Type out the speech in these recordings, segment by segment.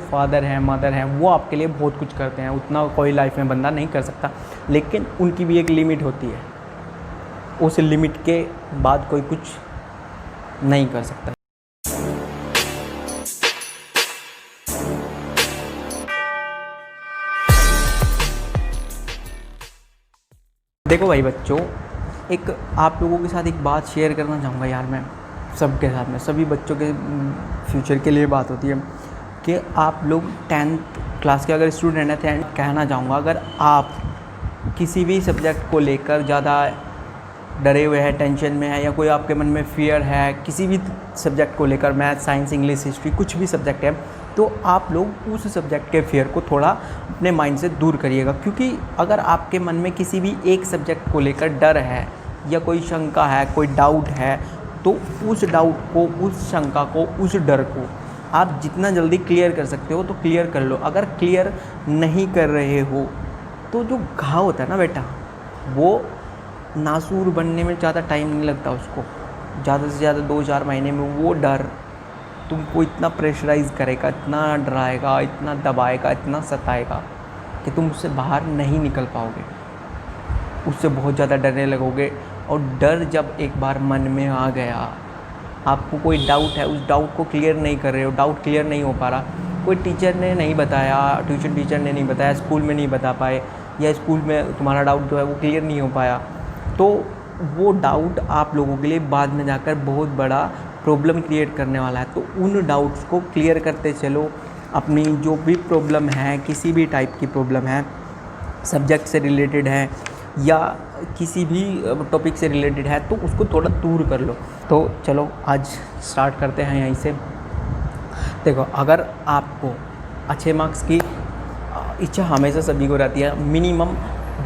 Father हैं, mother हैं, वो आपके लिए बहुत कुछ करते हैं, उतना कोई लाइफ में बंदा नहीं कर सकता, लेकिन उनकी भी एक लिमिट होती है, उस लिमिट के बाद कोई कुछ नहीं कर सकता। देखो भाई बच्चों, एक आप लोगों के साथ एक बात शेयर करना चाहूँगा यार, मैं सबके साथ में, सभी बच्चों के फ्यूचर के लिए बात होती है कि आप लोग 10th क्लास के अगर स्टूडेंट हैं, कहना चाहूँगा अगर आप किसी भी सब्जेक्ट को लेकर ज़्यादा डरे हुए हैं, टेंशन में है, या कोई आपके मन में फ़ियर है किसी भी सब्जेक्ट को लेकर, मैथ, साइंस, इंग्लिश, हिस्ट्री, कुछ भी सब्जेक्ट है, तो आप लोग उस सब्जेक्ट के फ़ियर को थोड़ा अपने माइंड से दूर करिएगा। क्योंकि अगर आपके मन में किसी भी एक सब्जेक्ट को लेकर डर है या कोई शंका है, कोई डाउट है, तो उस डाउट को, उस शंका को, उस डर को आप जितना जल्दी क्लियर कर सकते हो तो क्लियर कर लो। अगर क्लियर नहीं कर रहे हो तो जो घाव होता है ना बेटा, वो नासूर बनने में ज़्यादा टाइम नहीं लगता उसको, ज़्यादा से ज़्यादा 2-4 महीने में वो डर तुमको इतना प्रेशराइज़ करेगा, इतना डराएगा, इतना दबाएगा, इतना सताएगा कि तुम उससे बाहर नहीं निकल पाओगे, उससे बहुत ज़्यादा डरने लगोगे। और डर जब एक बार मन में आ गया, आपको कोई डाउट है, उस डाउट को क्लियर नहीं कर रहे हो, डाउट क्लियर नहीं हो पा रहा, कोई टीचर ने नहीं बताया, ट्यूशन टीचर ने नहीं बताया, स्कूल में नहीं बता पाए, या स्कूल में तुम्हारा डाउट जो है वो क्लियर नहीं हो पाया, तो वो डाउट आप लोगों के लिए बाद में जाकर बहुत बड़ा प्रॉब्लम क्रिएट करने वाला है। तो उन डाउट्स को क्लियर करते चलो। अपनी जो भी प्रॉब्लम है, किसी भी टाइप की प्रॉब्लम है, सब्जेक्ट से रिलेटेड है या किसी भी टॉपिक से रिलेटेड है, तो उसको थोड़ा दूर कर लो। तो चलो आज स्टार्ट करते हैं यहीं से। देखो, अगर आपको अच्छे मार्क्स की इच्छा हमेशा सभी को रहती है, मिनिमम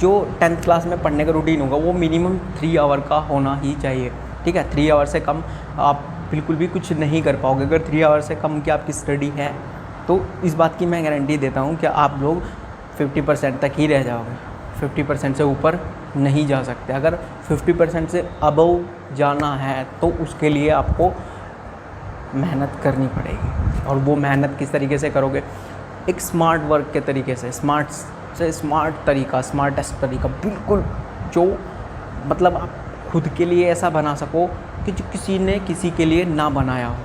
जो 10th क्लास में पढ़ने का रूटीन होगा वो मिनिमम 3 आवर का होना ही चाहिए, ठीक है। 3 आवर से कम आप बिल्कुल भी कुछ नहीं कर पाओगे। अगर 3 आवर से कम की आपकी स्टडी है तो इस बात की मैं गारंटी देता हूँ कि आप लोग 50% तक ही रह जाओगे, 50% से ऊपर नहीं जा सकते। अगर 50% से अबव जाना है तो उसके लिए आपको मेहनत करनी पड़ेगी। और वो मेहनत किस तरीके से करोगे? एक स्मार्ट वर्क के तरीके से, स्मार्टेस्ट तरीका, बिल्कुल जो मतलब आप खुद के लिए ऐसा बना सको कि जो किसी ने किसी के लिए ना बनाया हो।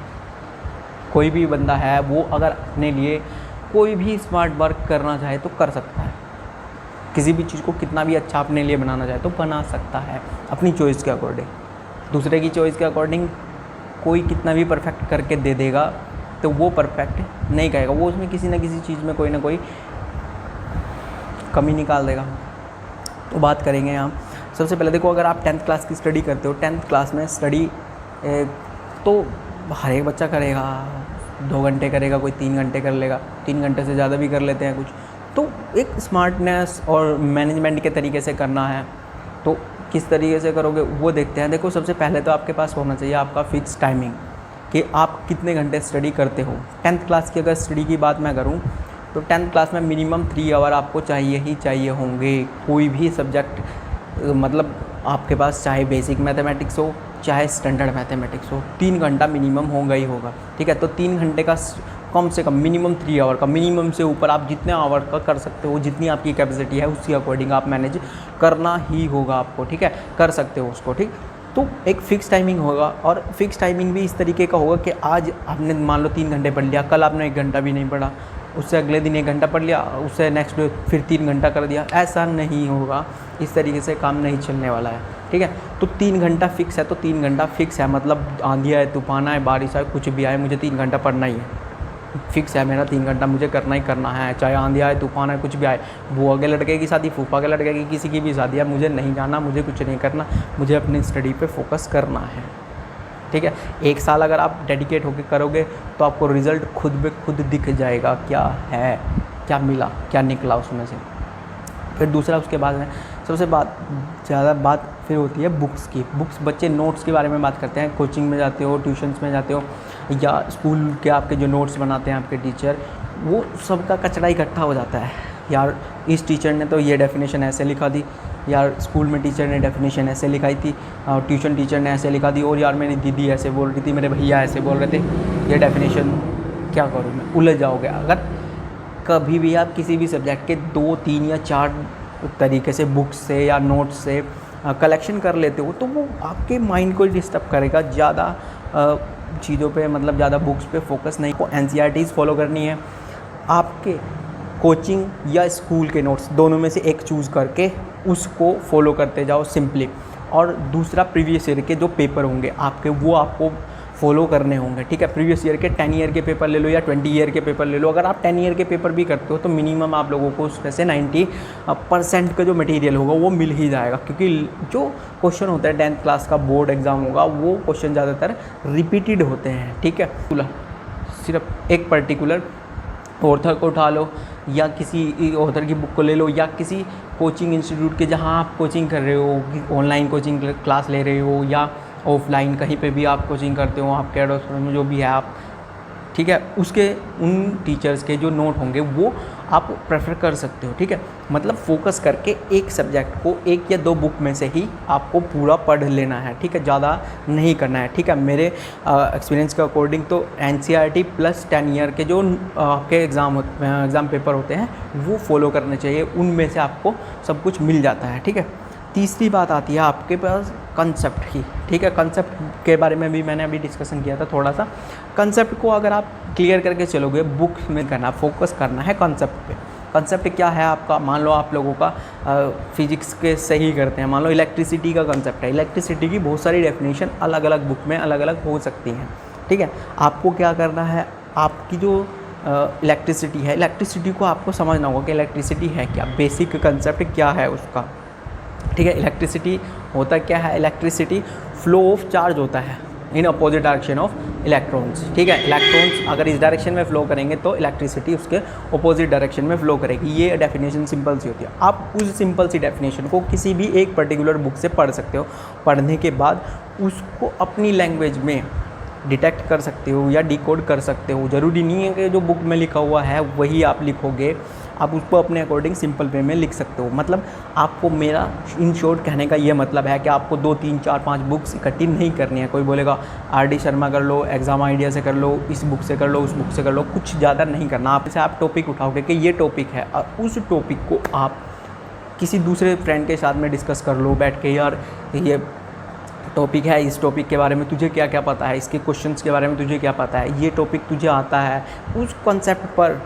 कोई भी बंदा है वो अगर अपने लिए कोई भी स्मार्ट वर्क करना चाहे तो कर सकता है, किसी भी चीज़ को कितना भी अच्छा अपने लिए बनाना चाहे तो बना सकता है, अपनी चॉइस के अकॉर्डिंग। दूसरे की चॉइस के अकॉर्डिंग कोई कितना भी परफेक्ट करके दे देगा तो वो परफेक्ट नहीं कहेगा, वो उसमें किसी न किसी चीज़ में कोई ना कोई कमी निकाल देगा। तो बात करेंगे यहाँ। सबसे पहले देखो, अगर आप 10th क्लास की स्टडी करते हो, 10th क्लास में स्टडी तो हर एक बच्चा करेगा, 2 घंटे करेगा, कोई 3 घंटे कर लेगा, 3 घंटे से ज़्यादा भी कर लेते हैं कुछ। तो एक स्मार्टनेस और मैनेजमेंट के तरीके से करना है, तो किस तरीके से करोगे वो देखते हैं। देखो, सबसे पहले तो आपके पास होना चाहिए आपका फिक्स टाइमिंग कि आप कितने घंटे स्टडी करते हो। 10th क्लास की अगर स्टडी की बात मैं करूँ तो 10th क्लास में मिनिमम 3 आवर आपको चाहिए ही चाहिए होंगे। कोई भी सब्जेक्ट मतलब आपके पास चाहे बेसिक मैथमेटिक्स हो चाहे स्टैंडर्ड मैथमेटिक्स हो, 3 घंटा मिनिमम होगा ही होगा, ठीक है। तो 3 घंटे का कम से कम मिनिमम 3 आवर का, मिनिमम से ऊपर आप जितने आवर का कर सकते हो, जितनी आपकी कैपेसिटी है उसके अकॉर्डिंग आप मैनेज करना ही होगा आपको, ठीक है। कर सकते हो उसको, ठीक। तो एक फ़िक्स टाइमिंग होगा, और फिक्स टाइमिंग भी इस तरीके का होगा कि आज आपने मान लो 3 घंटे पढ़ लिया, कल आपने 1 घंटा भी नहीं पढ़ा, उससे अगले दिन 1 घंटा पढ़ लिया, उससे नेक्स्ट डे फिर 3 घंटा कर दिया। ऐसा नहीं होगा, इस तरीके से काम नहीं चलने वाला है, ठीक है। तो 3 घंटा फिक्स है तो 3 घंटा फिक्स है, मतलब आंधी आए, तूफान आए, बारिश आए, कुछ भी आए, मुझे 3 घंटा पढ़ना ही है। फिक्स है मेरा, 3 घंटा मुझे करना ही करना है, चाहे आंधी आए, तूफान आए, कुछ भी आए। बुआ के लड़के की शादी, फूफा के लड़के की, किसी की भी शादी है, मुझे नहीं जाना, मुझे कुछ नहीं करना, मुझे अपनी स्टडी पे फोकस करना है, ठीक है। 1 साल अगर आप डेडिकेट होकर करोगे तो आपको रिज़ल्ट खुद ब खुद दिख जाएगा, क्या है, क्या मिला, क्या निकला उसमें से। फिर दूसरा, उसके बाद में सबसे ज़्यादा बात फिर होती है बुक्स की। बुक्स, बच्चे नोट्स के बारे में बात करते हैं। कोचिंग में जाते हो, ट्यूशन्स में जाते हो, या स्कूल के आपके जो नोट्स बनाते हैं आपके टीचर, वो सबका कचरा इकट्ठा हो जाता है। यार इस टीचर ने तो ये डेफिनेशन ऐसे लिखा दी, यार स्कूल में टीचर ने डेफिनेशन ऐसे लिखाई थी, और ट्यूशन टीचर ने ऐसे लिखा दी, और यार मेरी दीदी ऐसे बोल रही थी, मेरे भैया ऐसे बोल रहे थे, ये डेफिनेशन क्या करूँ मैं, उलझ जाओगे। अगर कभी भी आप किसी भी सब्जेक्ट के 2, 3 या 4 तरीके से बुक्स से या नोट्स से कलेक्शन कर लेते हो तो वो आपके माइंड को डिस्टर्ब करेगा। ज़्यादा चीज़ों पे मतलब ज़्यादा बुक्स पे फोकस नहीं को NCERTs फॉलो करनी है। आपके कोचिंग या स्कूल के नोट्स दोनों में से एक चूज़ करके उसको फॉलो करते जाओ सिंपली। और दूसरा, प्रीवियस ईयर के जो पेपर होंगे आपके वो आपको फॉलो करने होंगे, ठीक है। प्रीवियस ईयर के 10 ईयर के पेपर ले लो या 20 ईयर के पेपर ले लो। अगर आप 10 ईयर के पेपर भी करते हो तो मिनिमम आप लोगों को उसमें से 90% का जो मटेरियल होगा वो मिल ही जाएगा, क्योंकि जो क्वेश्चन होता है 10th क्लास का बोर्ड एग्ज़ाम होगा वो क्वेश्चन ज़्यादातर रिपीटेड होते हैं, ठीक है। सिर्फ एक पर्टिकुलर ऑथर को उठा लो या किसी ऑथर की बुक को ले लो या किसी कोचिंग इंस्टीट्यूट के जहाँ आप कोचिंग कर रहे हो, ऑनलाइन कोचिंग क्लास ले रहे हो या ऑफलाइन कहीं पे भी आप कोचिंग करते हो, आपके एडोस में जो भी है आप, ठीक है, उसके उन टीचर्स के जो नोट होंगे वो आप प्रेफर कर सकते हो, ठीक है। मतलब फोकस करके एक सब्जेक्ट को 1 या 2 बुक में से ही आपको पूरा पढ़ लेना है, ठीक है, ज़्यादा नहीं करना है, ठीक है। मेरे एक्सपीरियंस के अकॉर्डिंग तो NCERT प्लस 10 ईयर के जो आपके एग्ज़ाम पेपर होते हैं वो फॉलो करने चाहिए, उनमें से आपको सब कुछ मिल जाता है, ठीक है। तीसरी बात आती है आपके पास कंसेप्ट की, ठीक है। कंसेप्ट के बारे में भी मैंने अभी डिस्कशन किया था थोड़ा सा। कंसेप्ट को अगर आप क्लियर करके चलोगे, बुक में करना, फोकस करना है कंसेप्ट पे। कंसेप्ट क्या है आपका, मान लो आप लोगों का फिजिक्स के से ही करते हैं, मान लो इलेक्ट्रिसिटी का कंसेप्ट है। इलेक्ट्रिसिटी की बहुत सारी डेफिनेशन अलग अलग बुक में अलग अलग हो सकती हैं, ठीक है। आपको क्या करना है, आपकी जो इलेक्ट्रिसिटी है, इलेक्ट्रिसिटी को आपको समझना होगा कि इलेक्ट्रिसिटी है क्या, बेसिक कंसेप्ट क्या है उसका, ठीक है। इलेक्ट्रिसिटी होता क्या है, इलेक्ट्रिसिटी फ्लो ऑफ चार्ज होता है in opposite direction of electrons, ठीक है। इलेक्ट्रॉन्स अगर इस डायरेक्शन में फ्लो करेंगे तो इलेक्ट्रिसिटी उसके अपोजिट डायरेक्शन में फ्लो करेगी। ये डेफिनेशन सिंपल सी होती है। आप उस सिंपल सी डेफिनेशन को किसी भी एक पर्टिकुलर बुक से पढ़ सकते हो। पढ़ने के बाद उसको अपनी लैंग्वेज में डिटेक्ट कर सकते हो या डिकोड कर सकते हो। ज़रूरी नहीं है कि जो बुक में लिखा हुआ है वही आप लिखोगे, आप उसको अपने अकॉर्डिंग सिंपल वे में लिख सकते हो। मतलब आपको मेरा इन शॉर्ट कहने का ये मतलब है कि आपको 2, 3, 4, 5 बुक्स इकट्ठी नहीं करनी है। कोई बोलेगा RD शर्मा कर लो, एग्ज़ाम आइडिया से कर लो, इस बुक से कर लो, उस बुक से कर लो, कुछ ज़्यादा नहीं करना। आप जैसे आप टॉपिक उठाओगे कि ये टॉपिक है और उस टॉपिक को आप किसी दूसरे फ्रेंड के साथ में डिस्कस कर लो बैठ के, यार ये टॉपिक है, इस टॉपिक के बारे में तुझे क्या क्या पता है, इसके क्वेश्चंस के बारे में तुझे क्या पता है, ये टॉपिक तुझे आता है, उस कॉन्सेप्ट पर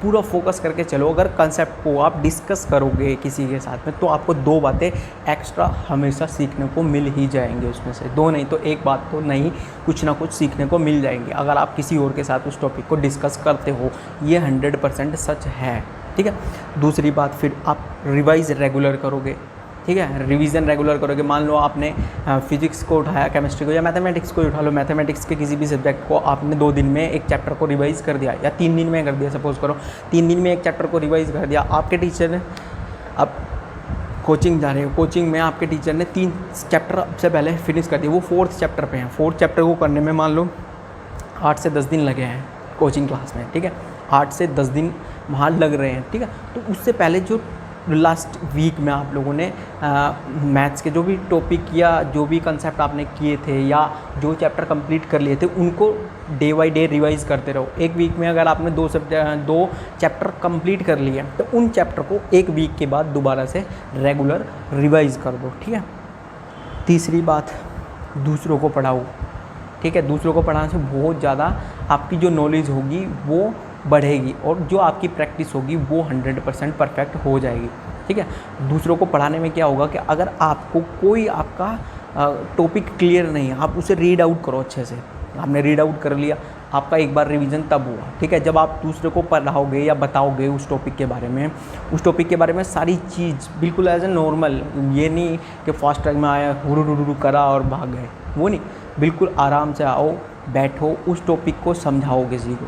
पूरा फोकस करके चलो। अगर कॉन्सेप्ट को आप डिस्कस करोगे किसी के साथ में तो आपको 2 बातें एक्स्ट्रा हमेशा सीखने को मिल ही जाएंगे। उसमें से 2 नहीं तो 1 बात तो नहीं, कुछ ना कुछ सीखने को मिल जाएंगे अगर आप किसी और के साथ उस टॉपिक को डिस्कस करते हो। ये 100% सच है, ठीक है। दूसरी बात, फिर आप रिवाइज रेगुलर करोगे, ठीक है, रिवीजन रेगुलर करोगे। मान लो आपने फिजिक्स को उठाया, केमिस्ट्री को या मैथमेटिक्स को उठा लो। मैथमेटिक्स के किसी भी सब्जेक्ट को आपने 2 दिन में एक चैप्टर को रिवाइज़ कर दिया या 3 दिन में कर दिया, सपोज करो 3 दिन में एक चैप्टर को रिवाइज़ कर दिया। आपके टीचर ने, अब कोचिंग जा रहे हो, कोचिंग में आपके टीचर ने 3 चैप्टर से पहले फिनिश कर दिए, वो 4th चैप्टर पे हैं। 4th चैप्टर को करने में मान लो 8 से 10 दिन लगे हैं कोचिंग क्लास में, ठीक है, 8 से 10 दिन वहाँ लग रहे हैं, ठीक है। तो उससे पहले जो लास्ट वीक में आप लोगों ने मैथ्स के जो भी टॉपिक या जो भी कंसेप्ट आपने किए थे या जो चैप्टर कंप्लीट कर लिए थे उनको डे बाय डे रिवाइज़ करते रहो। एक वीक में अगर आपने 2 चैप्टर कंप्लीट कर लिए तो उन चैप्टर को 1 वीक के बाद दोबारा से रेगुलर रिवाइज़ कर दो, ठीक है। तीसरी बात, दूसरों को पढ़ाओ, ठीक है। दूसरों को पढ़ाने से बहुत ज़्यादा आपकी जो नॉलेज होगी वो बढ़ेगी और जो आपकी प्रैक्टिस होगी वो 100% परफेक्ट हो जाएगी, ठीक है। दूसरों को पढ़ाने में क्या होगा कि अगर आपको कोई आपका टॉपिक क्लियर नहीं है, आप उसे रीड आउट करो अच्छे से। आपने रीड आउट कर लिया, आपका एक बार रिवीजन तब हुआ, ठीक है। जब आप दूसरे को पढ़ाओगे या बताओगे उस टॉपिक के बारे में, उस टॉपिक के बारे में सारी चीज़ बिल्कुल एज ए नॉर्मल, ये नहीं कि फास्ट टाइम में आया हुरु करा और भाग गए, वो नहीं। बिल्कुल आराम से आओ, बैठो, उस टॉपिक को समझाओ किसी को,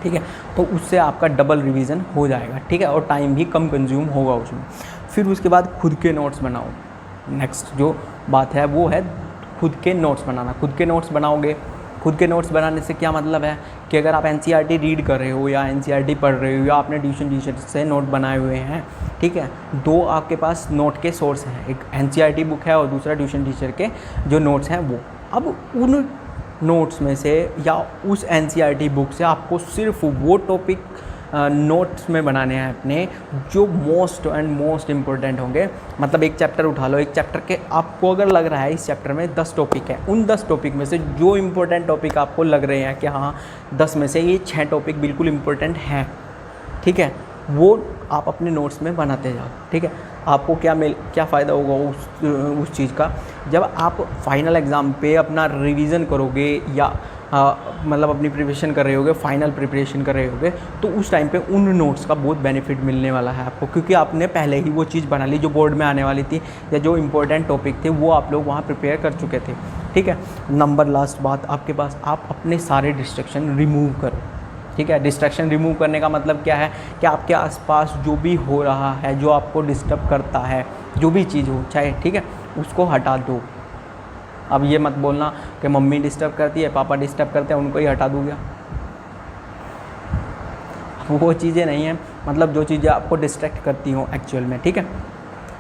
ठीक है। तो उससे आपका डबल रिवीजन हो जाएगा, ठीक है, और टाइम भी कम कंज्यूम होगा उसमें। फिर उसके बाद खुद के नोट्स बनाओ। नेक्स्ट जो बात है वो है खुद के नोट्स बनाना। खुद के नोट्स बनाओगे, खुद के नोट्स बनाने से क्या मतलब है कि अगर आप NCERT रीड कर रहे हो या NCERT पढ़ रहे हो या आपने ट्यूशन टीचर से नोट बनाए हुए हैं, ठीक है, 2 आपके पास नोट के सोर्स हैं, एक NCERT बुक है और दूसरा ट्यूशन टीचर के जो नोट्स हैं वो। अब उन नोट्स में से या उस NCERT बुक से आपको सिर्फ वो टॉपिक नोट्स में बनाने हैं अपने, जो मोस्ट एंड मोस्ट इम्पोर्टेंट होंगे। मतलब एक चैप्टर उठा लो, एक चैप्टर के आपको अगर लग रहा है इस चैप्टर में 10 टॉपिक है, उन 10 टॉपिक में से जो इम्पोर्टेंट टॉपिक आपको लग रहे हैं कि हाँ 10 में से ये 6 टॉपिक बिल्कुल इम्पोर्टेंट हैं, ठीक है, वो आप अपने नोट्स में बनाते जाओ। ठीक है, आपको क्या फ़ायदा होगा उस चीज़ का, जब आप फाइनल एग्ज़ाम पे अपना रिवीजन करोगे या मतलब अपनी प्रिपरेशन कर रहे होगे, फाइनल प्रिपरेशन कर रहे होगे, तो उस टाइम पे उन नोट्स का बहुत बेनिफिट मिलने वाला है आपको, क्योंकि आपने पहले ही वो चीज़ बना ली जो बोर्ड में आने वाली थी, या जो इम्पोर्टेंट टॉपिक थे वो आप लोग वहाँ प्रिपेयर कर चुके थे। ठीक है, नंबर लास्ट बात आपके पास, आप अपने सारे डिस्ट्रैक्शन रिमूव करो। ठीक है, डिस्ट्रैक्शन रिमूव करने का मतलब क्या है कि आपके आसपास जो भी हो रहा है, जो आपको डिस्टर्ब करता है, जो भी चीज़ हो चाहे, ठीक है, उसको हटा दो। अब ये मत बोलना कि मम्मी डिस्टर्ब करती है, पापा डिस्टर्ब करते हैं, उनको ही हटा दूँगा, वो चीज़ें नहीं हैं। मतलब जो चीज़ें आपको डिस्ट्रैक्ट करती हों एक्चुअल में, ठीक है,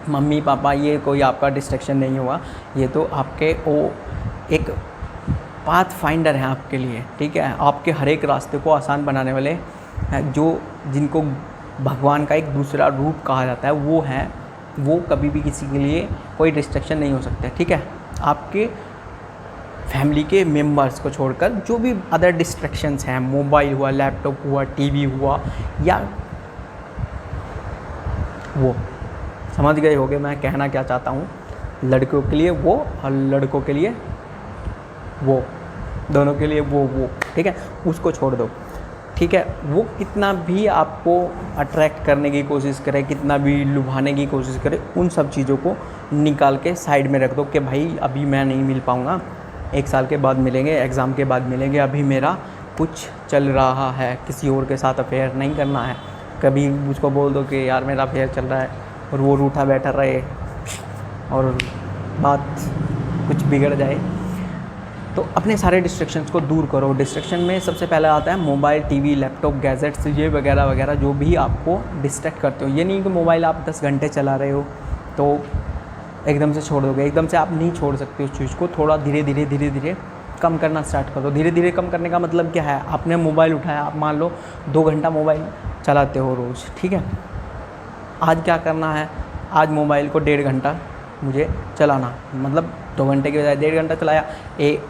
मम्मी पापा ये कोई आपका डिस्ट्रैक्शन नहीं हुआ, ये तो आपके वो एक पाथ फाइंडर है आपके लिए। ठीक है, आपके हर एक रास्ते को आसान बनाने वाले हैं, जो जिनको भगवान का एक दूसरा रूप कहा जाता है, वो हैं, वो कभी भी किसी के लिए कोई डिस्ट्रैक्शन नहीं हो सकते। ठीक है, आपके फैमिली के मेंबर्स को छोड़कर जो भी अदर डिस्ट्रैक्शंस हैं, मोबाइल हुआ, लैपटॉप हुआ, टीवी हुआ, या वो समझ गए होगे मैं कहना क्या चाहता हूँ, लड़कियों के लिए वो और लड़कों के लिए वो, दोनों के लिए वो, ठीक है, उसको छोड़ दो। ठीक है, वो कितना भी आपको अट्रैक्ट करने की कोशिश करे, कितना भी लुभाने की कोशिश करे, उन सब चीज़ों को निकाल के साइड में रख दो कि भाई अभी मैं नहीं मिल पाऊँगा, 1 साल के बाद मिलेंगे, एग्ज़ाम के बाद मिलेंगे, अभी मेरा कुछ चल रहा है, किसी और के साथ अफेयर नहीं करना है। कभी मुझको बोल दो कि यार मेरा अफेयर चल रहा है और वो रूठा बैठा रहे और बात कुछ बिगड़ जाए, तो अपने सारे डिस्ट्रैक्शंस को दूर करो। डिस्ट्रैक्शन में सबसे पहले आता है मोबाइल, टीवी, लैपटॉप, गैजेट्स, ये वगैरह वगैरह जो भी आपको डिस्ट्रैक्ट करते हो। ये नहीं कि मोबाइल आप 10 घंटे चला रहे हो तो एकदम से छोड़ दोगे, एकदम से आप नहीं छोड़ सकते उस चीज़ को, थोड़ा धीरे धीरे कम करना स्टार्ट करो। धीरे धीरे कम करने का मतलब क्या है, आपने मोबाइल उठाया, आप मान लो 2 घंटा मोबाइल चलाते हो रोज़, ठीक है, आज क्या करना है, आज मोबाइल को 1.5 घंटा मुझे चलाना, मतलब 2 घंटे के बजाय 1.5 घंटा चलाया,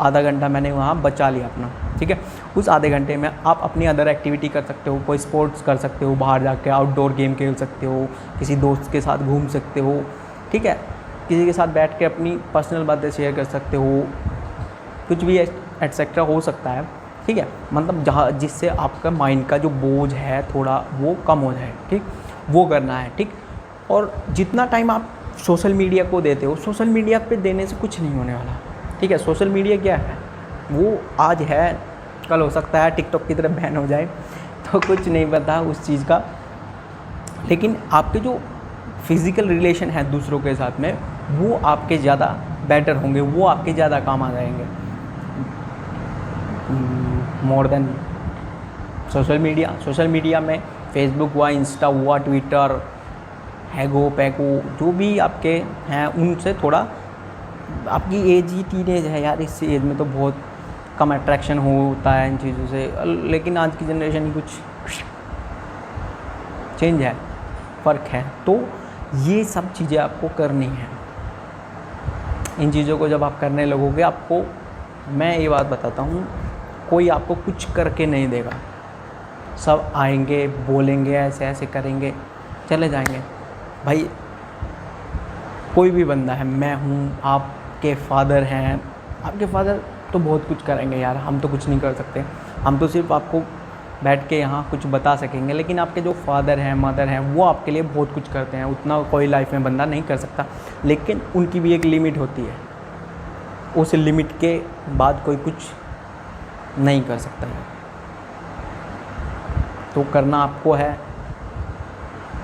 आधा घंटा मैंने वहाँ बचा लिया अपना। ठीक है, उस आधे घंटे में आप अपनी अदर एक्टिविटी कर सकते हो, कोई स्पोर्ट्स कर सकते हो, बाहर जाके आउटडोर गेम खेल सकते हो, किसी दोस्त के साथ घूम सकते हो, ठीक है, किसी के साथ बैठ के अपनी पर्सनल बातें शेयर कर सकते हो, कुछ भी एटसेट्रा हो सकता है। ठीक है, मतलब जहाँ जिससे आपका माइंड का जो बोझ है थोड़ा वो कम हो जाए, ठीक, वो करना है। ठीक, और जितना टाइम आप सोशल मीडिया को देते हो, सोशल मीडिया पे देने से कुछ नहीं होने वाला। ठीक है, सोशल मीडिया क्या है, वो आज है, कल हो सकता है टिकटॉक की तरह बैन हो जाए, तो कुछ नहीं पता उस चीज़ का। लेकिन आपके जो फिज़िकल रिलेशन है दूसरों के साथ में, वो आपके ज़्यादा बेटर होंगे, वो आपके ज़्यादा काम आ जाएंगे more than social media. Social media में फेसबुक हुआ, इंस्टा हुआ, ट्विटर, हैगो पैगो, जो भी आपके हैं, उनसे थोड़ा, आपकी एज ही टीनेज है यार, इस एज में तो बहुत कम अट्रैक्शन होता है इन चीज़ों से, लेकिन आज की जनरेशन कुछ चेंज है, फ़र्क है। तो ये सब चीज़ें आपको करनी है। इन चीज़ों को जब आप करने लगोगे, आपको मैं ये बात बताता हूँ, कोई आपको कुछ करके नहीं देगा, सब आएंगे, बोलेंगे, ऐसे ऐसे करेंगे, चले जाएंगे। भाई कोई भी बंदा है, मैं हूँ, आपके फादर हैं, आपके फादर तो बहुत कुछ करेंगे यार, हम तो कुछ नहीं कर सकते, हम तो सिर्फ आपको बैठ के यहाँ कुछ बता सकेंगे, लेकिन आपके जो फादर हैं, मदर हैं, वो आपके लिए बहुत कुछ करते हैं, उतना कोई लाइफ में बंदा नहीं कर सकता, लेकिन उनकी भी एक लिमिट होती है, उस लिमिट के बाद कोई कुछ नहीं कर सकता है। तो करना आपको है,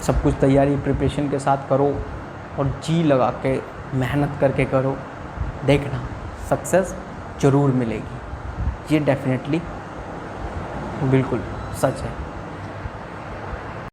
सब कुछ तैयारी प्रिपरेशन के साथ करो और जी लगा के मेहनत करके करो, देखना सक्सेस ज़रूर मिलेगी, ये डेफिनेटली बिल्कुल सच है।